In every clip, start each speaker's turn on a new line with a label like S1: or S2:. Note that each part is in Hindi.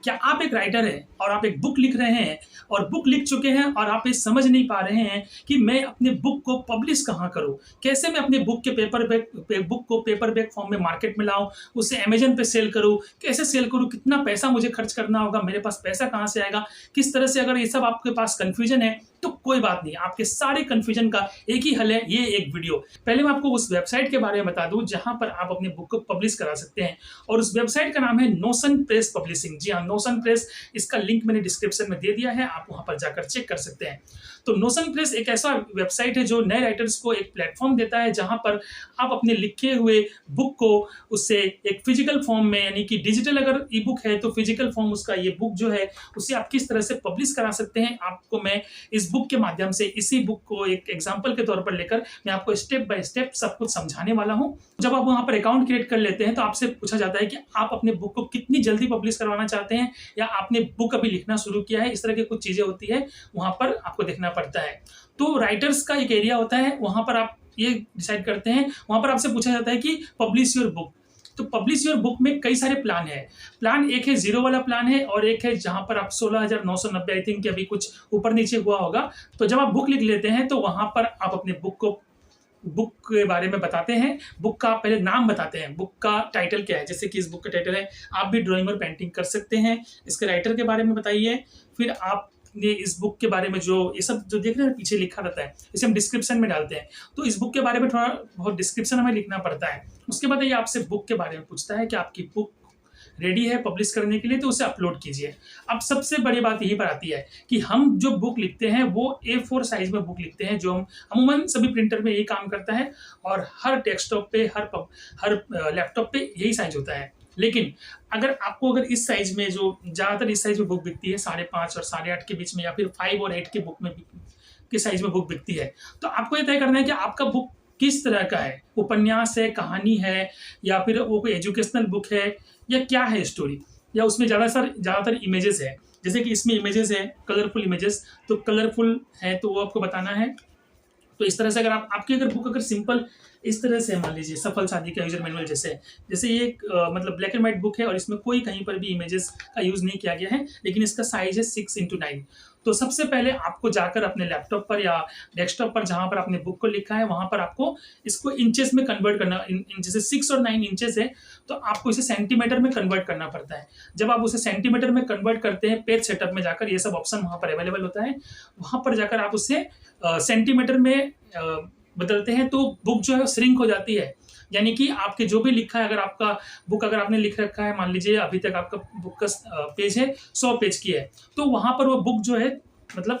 S1: क्या आप एक राइटर हैं और आप एक बुक लिख रहे हैं और बुक लिख चुके हैं और आप ये समझ नहीं पा रहे हैं कि मैं अपने बुक को पब्लिश कहाँ करूँ? कैसे मैं अपने बुक के बुक को पेपर बैक फॉर्म में मार्केट में लाऊँ, उसे अमेज़न पे सेल करूँ, कैसे सेल करूँ, कितना पैसा मुझे खर्च करना होगा, मेरे पास पैसा कहाँ से आएगा, किस तरह से? अगर ये सब आपके पास कन्फ्यूज़न है, तो कोई बात नहीं, आपके सारे कन्फ्यूज़न का एक ही हल है, ये एक वीडियो। पहले मैं आपको उस वेबसाइट के बारे में बता दूँ जहाँ पर आप अपनी बुक को पब्लिश करा सकते हैं और उस वेबसाइट का नाम है नोशन प्रेस पब्लिशिंग। जी हाँ, नोशन प्रेस, इसका लिंक मैंने डिस्क्रिप्शन में दे दिया है, आप वहाँ पर जाकर चेक कर सकते हैं। तो नोशन प्रेस एक ऐसा वेबसाइट है जो नए राइटर्स को एक प्लेटफ़ॉर्म देता है जहाँ पर आप अपने लिखे हुए बुक को उससे एक फिजिकल फॉर्म में, यानी कि डिजिटल अगर ई बुक है तो फिजिकल फॉर्म उसका ये बुक जो है उसे आप किस तरह से पब्लिश करा सकते हैं, आपको मैं इस बुक के माध्यम से, इसी बुक को एक एग्जाम्पल के तौर पर लेकर मैं आपको स्टेप बाय स्टेप सब कुछ समझाने वाला हूँ। जब आप वहाँ पर अकाउंट क्रिएट कर लेते हैं तो आपसे पूछा जाता है कि आप अपने बुक को कितनी जल्दी पब्लिश करवाना चाहते हैं या आपने बुक अभी लिखना शुरू किया है, इस तरह की कुछ चीज़ें होती है, वहाँ पर आपको देखना पड़ता है। तो राइटर्स का एक एरिया होता है, वहाँ पर आप ये डिसाइड करते हैं, वहाँ पर आपसे पूछा जाता है कि पब्लिश योर बुक। तो पब्लिश योर बुक में कई सारे प्लान हैं। प्लान एक है ज़ीरो वाला प्लान है और एक है जहाँ पर आप 16,990 आई थिंक अभी कुछ ऊपर नीचे हुआ होगा। तो जब आप बुक लिख लेते हैं तो वहाँ पर आप अपने बुक के बारे में बताते हैं, बुक का पहले नाम बताते हैं, बुक का टाइटल क्या है, जैसे कि इस बुक का टाइटल है, आप भी ड्राइंग और पेंटिंग कर सकते हैं। इसके राइटर के बारे में बताइए, फिर आपने इस बुक के बारे में जो ये सब जो देख रहे हैं पीछे लिखा रहता है, इसे हम डिस्क्रिप्शन में डालते हैं। तो इस बुक के बारे में थोड़ा बहुत डिस्क्रिप्शन हमें लिखना पड़ता है। उसके बाद ये आपसे बुक के बारे में पूछता है कि आपकी बुक रेडी है पब्लिश करने के लिए, तो उसे अपलोड कीजिए। अब सबसे बड़ी बात यही पर आती है कि हम जो बुक लिखते हैं वो A4 साइज में बुक लिखते हैं, जो हम अमूमन सभी प्रिंटर में यही काम करता है और हर डेस्कटॉप पे, हर लैपटॉप पे यही साइज होता है। लेकिन अगर इस साइज में, जो ज़्यादातर इस साइज में बुक बिकती है, 5.5 और 8.5 के बीच में, या फिर 5 और 8 के बुक में के साइज में बुक बिकती है, तो आपको ये तय करना है कि आपका बुक किस तरह का है, उपन्यास है, कहानी है, या फिर वो कोई एजुकेशनल बुक है, या क्या है स्टोरी, या उसमें ज़्यादातर इमेजेस है। जैसे कि इसमें इमेजेस है, कलरफुल इमेजेस, तो कलरफुल है तो वो आपको बताना है। तो इस तरह से अगर आपकी बुक अगर सिंपल इस तरह से, मान लीजिए सफल शादी का यूजर मैनुअल जैसे ये एक मतलब ब्लैक एंड व्हाइट बुक है और इसमें कोई कहीं पर भी इमेजेस का यूज़ नहीं किया गया है, लेकिन इसका साइज है 6x9। तो सबसे पहले आपको जाकर अपने लैपटॉप पर या डेस्कटॉप पर जहाँ पर आपने बुक को लिखा है, वहाँ पर आपको इसको इंचेस में कन्वर्ट करना। जैसे 6 और 9 इंचेस है तो आपको इसे सेंटीमीटर में कन्वर्ट करना पड़ता है। जब आप उसे सेंटीमीटर में कन्वर्ट करते हैं, पेज सेटअप में जाकर ये सब ऑप्शन वहाँ पर अवेलेबल होता है, वहाँ पर जाकर आप उसे सेंटीमीटर में बदलते हैं, तो बुक जो है श्रिंक हो जाती है। यानी कि आपके जो भी लिखा है, अगर आपने लिख रखा है, मान लीजिए अभी तक आपका बुक का पेज है 100 पेज की है, तो वहाँ पर वो बुक जो है मतलब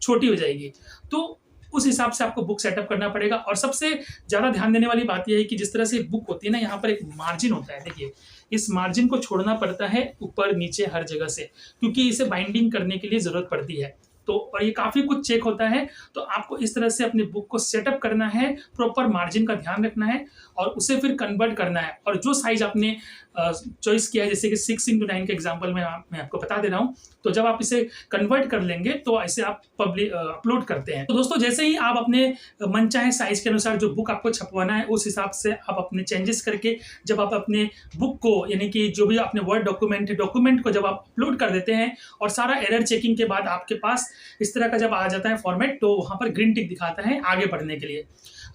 S1: छोटी हो जाएगी। तो उस हिसाब से आपको बुक सेटअप करना पड़ेगा। और सबसे ज़्यादा ध्यान देने वाली बात यह है कि जिस तरह से बुक होती है ना, यहाँ पर एक मार्जिन होता है, देखिए इस मार्जिन को छोड़ना पड़ता है ऊपर नीचे हर जगह से, क्योंकि इसे बाइंडिंग करने के लिए ज़रूरत पड़ती है। तो और ये काफ़ी कुछ चेक होता है, तो आपको इस तरह से अपनी बुक को सेटअप करना है, प्रॉपर मार्जिन का ध्यान रखना है और उसे फिर कन्वर्ट करना है। और जो साइज़ आपने चॉइस किया है, जैसे कि 6x9 के एग्जांपल में मैं आपको बता दे रहा हूँ, तो जब आप इसे कन्वर्ट कर लेंगे तो ऐसे आप अपलोड करते हैं। तो दोस्तों, जैसे ही आप अपने मनचाहे साइज़ के अनुसार जो बुक आपको छपवाना है, उस हिसाब से आप अपने चेंजेस करके जब आप अपने बुक को, यानी कि जो भी आपने वर्ड डॉक्यूमेंट है, डॉक्यूमेंट को जब आप अपलोड कर देते हैं और सारा एरर चेकिंग के बाद आपके पास इस तरह का जब आ जाता है फॉर्मेट, तो वहाँ पर ग्रीन टिक दिखाता है आगे बढ़ने के लिए।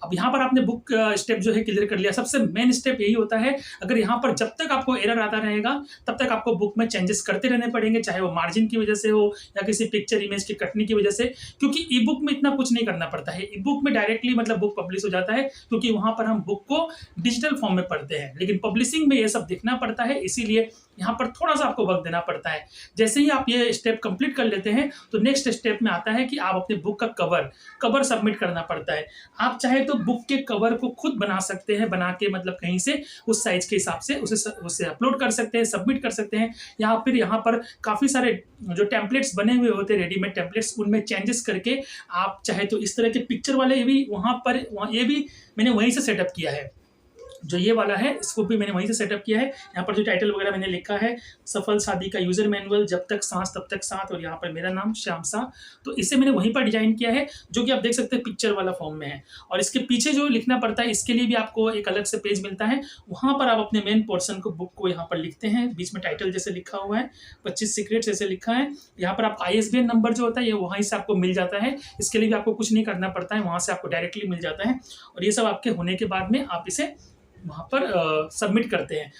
S1: अब यहाँ पर आपने बुक स्टेप जो है क्लियर कर लिया। सबसे मेन स्टेप यही होता है, अगर यहाँ पर जब तक आपको एरर आता रहेगा तब तक आपको बुक में चेंजेस करते रहने पड़ेंगे, चाहे वो मार्जिन की वजह से हो या किसी पिक्चर इमेज के कटने की वजह से, क्योंकि ई बुक में इतना कुछ नहीं करना पड़ता है। ई बुक में डायरेक्टली मतलब बुक पब्लिश हो जाता है, क्योंकि वहाँ पर हम बुक को डिजिटल फॉर्म में पढ़ते हैं, लेकिन पब्लिशिंग में ये सब देखना पड़ता है, इसीलिए यहाँ पर थोड़ा सा आपको वक्त देना पड़ता है। जैसे ही आप ये स्टेप कंप्लीट कर लेते हैं तो नेक्स्ट स्टेप में आता है कि आप अपने बुक का कवर सबमिट करना पड़ता है। आप चाहे तो बुक के कवर को खुद बना सकते हैं, बना के मतलब कहीं से उस साइज के हिसाब से उसे अपलोड कर सकते हैं, सबमिट कर सकते हैं, या फिर यहाँ पर काफ़ी सारे जो टेम्पलेट्स बने हुए होते हैं, रेडीमेड टेम्पलेट्स, उनमें चेंजेस करके आप चाहे तो इस तरह के पिक्चर वाले भी ये भी मैंने वहीं से सेटअप किया है। जो ये वाला है इसको भी मैंने वहीं से सेटअप किया है। यहाँ पर जो टाइटल वगैरह मैंने लिखा है, सफल शादी का यूज़र मैनुअल, जब तक सांस तब तक साथ, और यहाँ पर मेरा नाम श्याम शाह। तो इसे मैंने वहीं पर डिज़ाइन किया है, जो कि आप देख सकते हैं पिक्चर वाला फॉर्म में है। और इसके पीछे जो लिखना पड़ता है इसके लिए भी आपको एक अलग से पेज मिलता है, वहाँ पर आप अपने मेन पोर्शन को, बुक को यहाँ पर लिखते हैं। बीच में टाइटल जैसे लिखा हुआ है, 25 सीक्रेट्स ऐसे लिखा है। यहाँ पर आप ISBN नंबर जो होता है ये वहीं से आपको मिल जाता है, इसके लिए भी आपको कुछ नहीं करना पड़ता है, वहाँ से आपको डायरेक्टली मिल जाता है। और ये सब आपके होने के बाद में आप इसे वहाँ पर सबमिट करते हैं।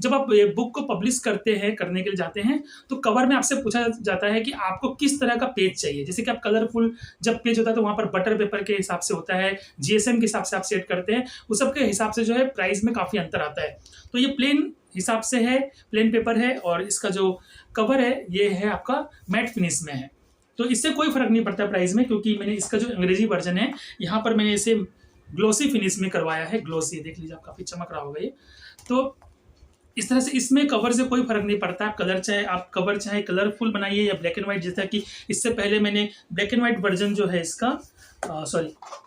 S1: जब आप ये बुक को पब्लिश करने के लिए जाते हैं, तो कवर में आपसे पूछा जाता है कि आपको किस तरह का पेज चाहिए। जैसे कि आप कलरफुल जब पेज होता है तो वहाँ पर बटर पेपर के हिसाब से होता है, GSM के हिसाब से आप सेट करते हैं, उस सब के हिसाब से जो है प्राइस में काफ़ी अंतर आता है। तो ये प्लेन हिसाब से है, प्लेन पेपर है, और इसका जो कवर है ये है आपका मैट फिनिश में है। तो इससे कोई फ़र्क नहीं पड़ता प्राइस में, क्योंकि मैंने इसका जो अंग्रेजी वर्जन है यहाँ पर मैंने इसे ग्लोसी फिनिश में करवाया है। ग्लोसी देख लीजिए, आप काफ़ी चमक रहा होगा ये। तो इस तरह से इसमें कवर से कोई फर्क नहीं पड़ता। आप कवर चाहे कलरफुल बनाइए या ब्लैक एंड व्हाइट, जैसा कि इससे पहले मैंने ब्लैक एंड व्हाइट वर्जन जो है इसका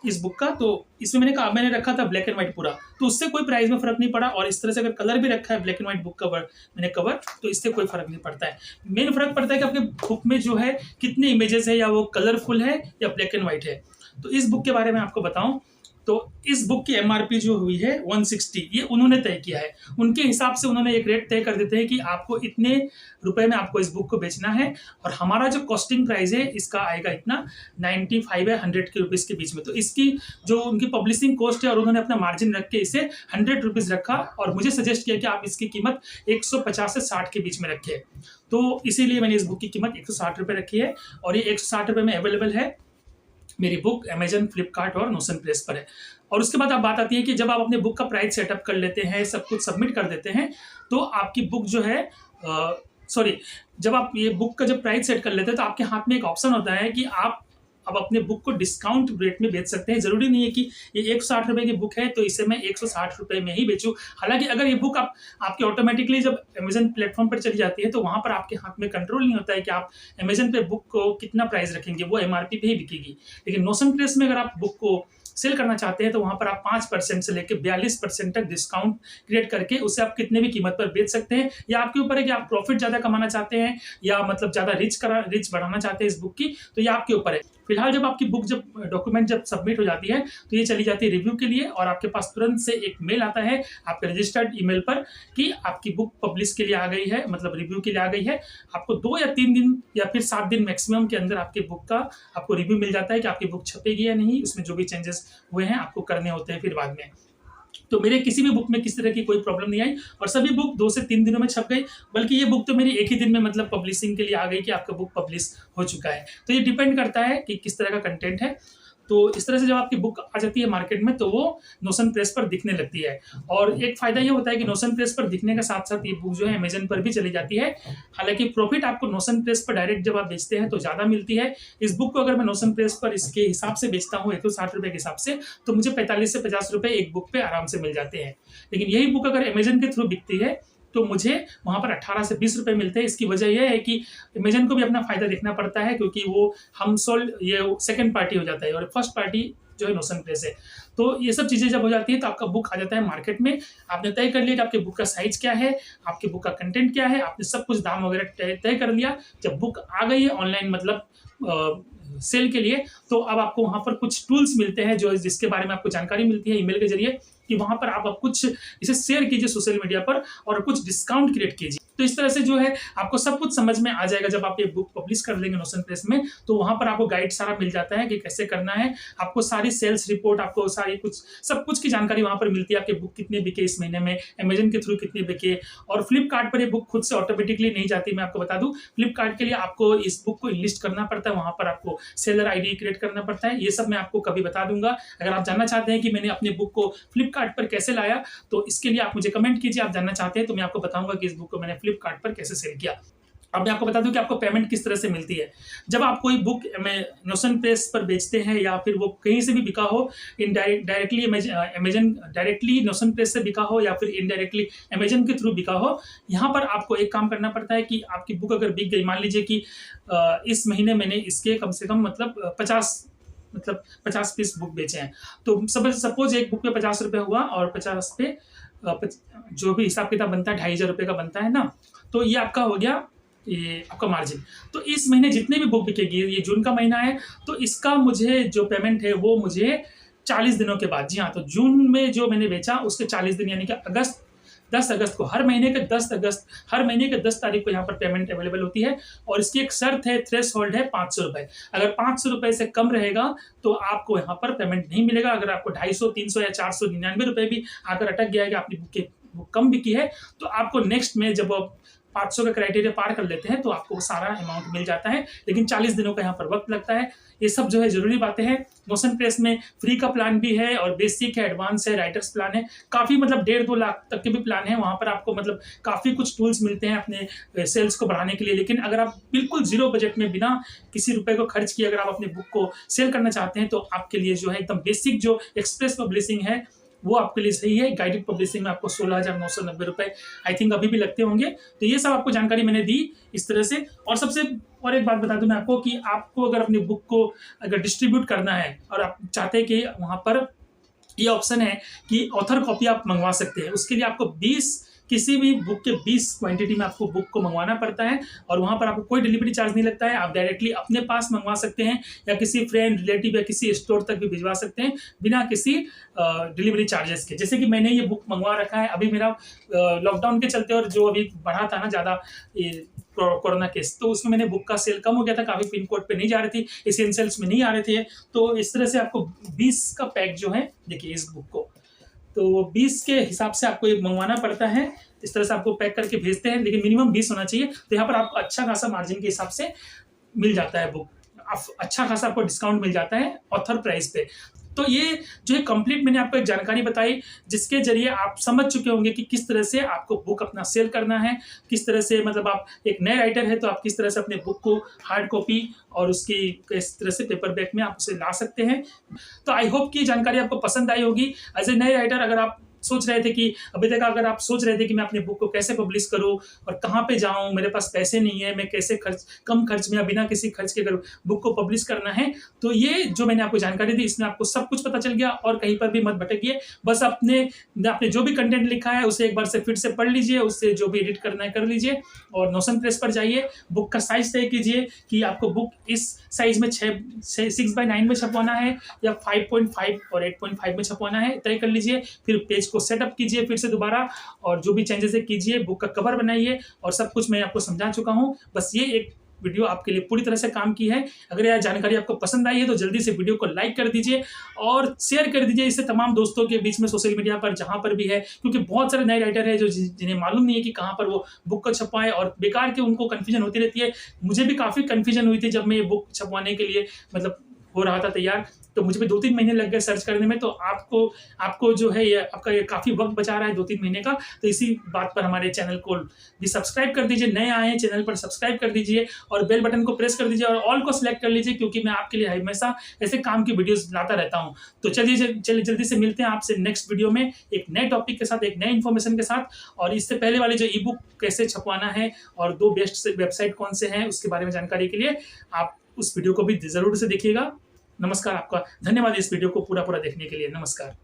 S1: इस बुक का, तो इसमें मैंने रखा था ब्लैक एंड व्हाइट पूरा, तो उससे कोई प्राइस में फर्क नहीं पड़ा। और इस तरह से अगर कलर भी रखा है black and white book cover, तो इससे कोई फर्क नहीं पड़ता है। मेन फर्क पड़ता है कि आपके बुक में जो है कितने इमेजेस है, या वो कलरफुल है या ब्लैक एंड व्हाइट है। तो इस बुक के बारे में आपको बताऊं तो इस बुक की MRP जो हुई है 160, ये उन्होंने तय किया है। उनके हिसाब से उन्होंने एक रेट तय कर देते हैं कि आपको इतने रुपए में आपको इस बुक को बेचना है, और हमारा जो कॉस्टिंग प्राइस है इसका आएगा इतना 95 या 100 के रुपीज़ के बीच में। तो इसकी जो उनकी पब्लिशिंग कॉस्ट है, और उन्होंने अपना मार्जिन रख के इसे 100 रुपीज़ रखा, और मुझे सजेस्ट किया कि आप इसकी कीमत 150 से 60 के बीच में रखें। तो इसीलिए मैंने इस बुक की कीमत 160 रुपये रखी है, और ये 160 रुपये में अवेलेबल है। मेरी बुक अमेजन, फ्लिपकार्ट और नोशन प्रेस पर है। और उसके बाद अब बात आती है कि जब आप अपने बुक का प्राइस सेटअप कर लेते हैं, सब कुछ सबमिट कर देते हैं, तो आपकी बुक जो है जब आप ये बुक का जब प्राइस सेट कर लेते हैं, तो आपके हाथ में एक ऑप्शन होता है कि आप अब अपने बुक को डिस्काउंट रेट में बेच सकते हैं। ज़रूरी नहीं है कि ये 160 रुपये की बुक है तो इसे मैं 160 रुपये में ही बेचूँ। हालांकि अगर ये बुक आपकी ऑटोमेटिकली जब अमेजन प्लेटफॉर्म पर चली जाती है, तो वहाँ पर आपके हाथ में कंट्रोल नहीं होता है कि आप अमेजन पे बुक को कितना प्राइस रखेंगे, वो MRP पे ही बिकेगी। लेकिन नोशन प्रेस में अगर आप बुक को सेल करना चाहते हैं, तो वहाँ पर आप 5% से लेकर 42% तक डिस्काउंट क्रिएट करके उसे आप कितने भी कीमत पर बेच सकते हैं। या आपके ऊपर है कि आप प्रॉफिट ज़्यादा कमाना चाहते हैं, या मतलब ज़्यादा रिच बढ़ाना चाहते हैं इस बुक की, तो ये आपके ऊपर है। फिलहाल जब आपकी बुक डॉक्यूमेंट जब सबमिट हो जाती है, तो ये चली जाती है रिव्यू के लिए, और आपके पास तुरंत से एक मेल आता है आपके रजिस्टर्ड ईमेल पर कि आपकी बुक पब्लिश के लिए आ गई है, मतलब रिव्यू के लिए आ गई है। आपको 2 या 3 दिन या फिर 7 दिन मैक्सिमम के अंदर आपकी बुक का आपको रिव्यू मिल जाता है कि आपकी बुक छपेगी या नहीं, उसमें जो भी चेंजेस हुए हैं आपको करने होते हैं फिर बाद में। तो मेरे किसी भी बुक में किसी तरह की कोई प्रॉब्लम नहीं आई, और सभी बुक 2 से 3 दिनों में छप गई। बल्कि ये बुक तो मेरी एक ही दिन में मतलब पब्लिशिंग के लिए आ गई कि आपका बुक पब्लिश हो चुका है। तो ये डिपेंड करता है कि किस तरह का कंटेंट है। तो इस तरह से जब आपकी बुक आ जाती है मार्केट में, तो वो नोशन प्रेस पर दिखने लगती है। और एक फ़ायदा ये होता है कि नोशन प्रेस पर दिखने के साथ साथ ये बुक जो है अमेजन पर भी चली जाती है। हालांकि प्रॉफिट आपको नोशन प्रेस पर डायरेक्ट जब आप बेचते हैं तो ज़्यादा मिलती है। इस बुक को अगर मैं नोशन प्रेस पर इसके हिसाब से बेचता हूँ 160 रुपये के हिसाब से, तो मुझे 45 से 50 रुपये एक बुक पे आराम से मिल जाते हैं। लेकिन यही बुक अगर अमेजन के थ्रू बिकती है, तो मुझे वहाँ पर 18 से 20 रुपये मिलते हैं। इसकी वजह यह है कि अमेजन को भी अपना फ़ायदा देखना पड़ता है, क्योंकि वो हम सोल्ड ये सेकंड पार्टी हो जाता है, और फर्स्ट पार्टी जो है नोशन प्रेस है। तो ये सब चीज़ें जब हो जाती है, तो आपका बुक आ जाता है मार्केट में। आपने तय कर लिया कि आपके बुक का साइज़ क्या है, आपके बुक का कंटेंट क्या है, आपने सब कुछ दाम वगैरह तय कर लिया। जब बुक आ गई है ऑनलाइन, मतलब सेल के लिए, तो अब आपको वहाँ पर कुछ टूल्स मिलते हैं जिसके बारे में आपको जानकारी मिलती है ईमेल के जरिए, कि वहाँ पर आप अब कुछ इसे शेयर कीजिए सोशल मीडिया पर, और कुछ डिस्काउंट क्रिएट कीजिए। तो इस तरह से जो है आपको सब कुछ समझ में आ जाएगा। जब आप ये बुक पब्लिश कर लेंगे नोशन प्रेस में, तो वहाँ पर आपको गाइड सारा मिल जाता है कि कैसे करना है। आपको सारी सेल्स रिपोर्ट, आपको सारी सब कुछ की जानकारी वहाँ पर मिलती है। आपके बुक कितने बिके इस महीने में, अमेजन के थ्रू कितने बिके। और फ्लिपकार्ट पर ये बुक खुद से ऑटोमेटिकली नहीं जाती, मैं आपको बता दूँ। फ्लिपकार्ट के लिए आपको इस बुक को इनलिस्ट करना पड़ता है, वहाँ पर आपको सेलर ID क्रिएट करना पड़ता है। ये सब मैं आपको कभी बता दूंगा। अगर आप जानना चाहते हैं कि मैंने अपनी बुक को फ्लिपकार्ट पर कैसे लाया, तो इसके लिए आप मुझे कमेंट कीजिए। आप जानना चाहते हैं तो मैं आपको बताऊंगा कि इस बुक को मैंने फ्लिपकार्ट पर कैसे सेल किया। अब मैं आपको बता दूं कि आपको पेमेंट किस तरह से मिलती है। जब आप कोई बुक नोशन प्रेस पर बेचते हैं, या फिर वो कहीं से भी बिका हो, directly Amazon directly notion press से बिका हो, या फिर इनडायरेक्टली अमेजन के थ्रू बिका हो, यहाँ पर आपको एक काम करना पड़ता है कि आपकी बुक अगर बिक गई, मान लीजिए कि इस महीने मैंने इसके कम से कम मतलब 50 पीस बुक बेचे हैं, तो सपोज एक बुक पे 50 रुपये हुआ, और 50 पे जो भी हिसाब किताब बनता है 2,500 का बनता है ना, तो ये आपका हो गया, ये आपका मार्जिन। तो इस महीने जितने भी बुक बिकेगी, ये जून का महीना है, तो इसका मुझे जो पेमेंट है वो मुझे 40 दिनों के बाद, जी हाँ, तो जून में जो मैंने बेचा उसके 40 दिन यानी कि 10 अगस्त को, हर महीने के 10 अगस्त, हर महीने के 10 तारीख को यहाँ पर पेमेंट अवेलेबल होती है। और इसकी एक शर्त है, थ्रेशोल्ड है 500 रुपए। अगर 500 रुपए से कम रहेगा तो आपको यहाँ पर पेमेंट नहीं मिलेगा। अगर आपको 250, 300 या 499 रुपए भी आकर अटक गया है कि आपकी बुक कम बिकी है, तो आपको नेक्स्ट में जब आप 500 का क्राइटेरिया पार कर लेते हैं तो आपको सारा अमाउंट मिल जाता है, लेकिन 40 दिनों का यहाँ पर वक्त लगता है। ये सब जो है जरूरी बातें हैं। नोशन प्रेस में फ्री का प्लान भी है और बेसिक है, एडवांस है, राइटर्स प्लान है, काफ़ी मतलब 1.5-2 लाख तक के भी प्लान है। वहाँ पर आपको मतलब काफ़ी कुछ टूल्स मिलते हैं अपने सेल्स को बढ़ाने के लिए। लेकिन अगर आप बिल्कुल जीरो बजट में बिना किसी रुपए को खर्च किए अगर आप अपनी बुक को सेल करना चाहते हैं तो आपके लिए जो है एकदम बेसिक जो एक्सप्रेस पब्लिशिंग है वो आपके लिए सही है। गाइडेड पब्लिशिंग में आपको 16,990 रुपए आई थिंक अभी भी लगते होंगे। तो ये सब आपको जानकारी मैंने दी इस तरह से। और एक बात बता दूं मैं आपको कि आपको अगर अपनी बुक को अगर डिस्ट्रीब्यूट करना है और आप चाहते हैं कि वहाँ पर ये ऑप्शन है कि ऑथर कॉपी आप मंगवा सकते हैं, उसके लिए आपको किसी भी बुक के 20 क्वांटिटी में आपको बुक को मंगवाना पड़ता है और वहाँ पर आपको कोई डिलीवरी चार्ज नहीं लगता है। आप डायरेक्टली अपने पास मंगवा सकते हैं या किसी फ्रेंड, रिलेटिव या किसी स्टोर तक भी भिजवा सकते हैं बिना किसी डिलीवरी चार्जेस के। जैसे कि मैंने ये बुक मंगवा रखा है, अभी मेरा लॉकडाउन के चलते और जो अभी बढ़ा था ना ज़्यादा कोरोना केस, तो उसमें मैंने बुक का सेल कम हो गया था, काफ़ी पिन कोड पे नहीं जा रही थी, एसेंशियल्स में नहीं आ रहे थे। तो इस तरह से आपको 20 का पैक जो है, देखिए इस बुक को तो 20 के हिसाब से आपको ये मंगवाना पड़ता है। इस तरह से आपको पैक करके भेजते हैं, लेकिन मिनिमम 20 होना चाहिए। तो यहाँ पर आपको अच्छा खासा मार्जिन के हिसाब से मिल जाता है बुक, अच्छा खासा आपको डिस्काउंट मिल जाता है ऑथर प्राइस पे। तो ये जो है कंप्लीट मैंने आपको एक जानकारी बताई जिसके जरिए आप समझ चुके होंगे कि किस तरह से आपको बुक अपना सेल करना है, किस तरह से मतलब आप एक नए राइटर है तो आप किस तरह से अपने बुक को हार्ड कॉपी और उसकी किस तरह से पेपर बैक में आप उसे ला सकते हैं। तो आई होप कि जानकारी आपको पसंद आई होगी। एज ए नए राइटर अगर आप सोच रहे थे कि अभी तक अगर आप सोच रहे थे कि मैं अपनी बुक को कैसे पब्लिश करूं और कहाँ पे जाऊं, मेरे पास पैसे नहीं है, मैं कैसे कम खर्च में या बिना किसी खर्च के अगर बुक को पब्लिश करना है, तो ये जो मैंने आपको जानकारी दी इसमें आपको सब कुछ पता चल गया। और कहीं पर भी मत भटकिए, बस आपने जो भी कंटेंट लिखा है उसे एक बार से फिर से पढ़ लीजिए, उससे जो भी एडिट करना है कर लीजिए और नोशन प्रेस पर जाइए, बुक का साइज तय कीजिए कि आपको बुक इस साइज में 6x9 में छपवाना है या 5.5 और 8.5 में छपवाना है, तय कर लीजिए। फिर पेज को सेटअप कीजिए फिर से दोबारा और जो भी चेंजेस है कीजिए, बुक का कवर बनाइए और सब कुछ मैं आपको समझा चुका हूं। बस ये एक वीडियो आपके लिए पूरी तरह से काम की है। अगर यह जानकारी आपको पसंद आई है तो जल्दी से वीडियो को लाइक कर दीजिए और शेयर कर दीजिए इसे तमाम दोस्तों के बीच में सोशल मीडिया पर जहां पर भी है, क्योंकि बहुत सारे नए राइटर है जो जिन्हें मालूम नहीं है कि कहां पर वो बुक को छपवाएं और बेकार के उनको कन्फ्यूजन होती रहती है। मुझे भी काफ़ी कन्फ्यूजन हुई थी जब मैं ये बुक छपवाने के लिए मतलब हो रहा था तैयार, तो मुझे भी 2-3 महीने लग गए सर्च करने में। तो आपको जो है ये आपका ये काफ़ी वक्त बचा रहा है 2-3 महीने का, तो इसी बात पर हमारे चैनल को भी सब्सक्राइब कर दीजिए। नए आए हैं चैनल पर सब्सक्राइब कर दीजिए और बेल बटन को प्रेस कर दीजिए और ऑल को सिलेक्ट कर लीजिए, क्योंकि मैं आपके लिए हमेशा ऐसे काम की वीडियोस लाता रहता हूँ। तो चलिए जल्दी से मिलते हैं आपसे नेक्स्ट वीडियो में एक नए टॉपिक के साथ, एक नए इन्फॉर्मेशन के साथ। और इससे पहले वाले जो ई बुक कैसे छपवाना है और 2 बेस्ट वेबसाइट कौन से हैं उसके बारे में जानकारी के लिए आप उस वीडियो को भी जरूर से देखिएगा। नमस्कार, आपका धन्यवाद इस वीडियो को पूरा देखने के लिए। नमस्कार।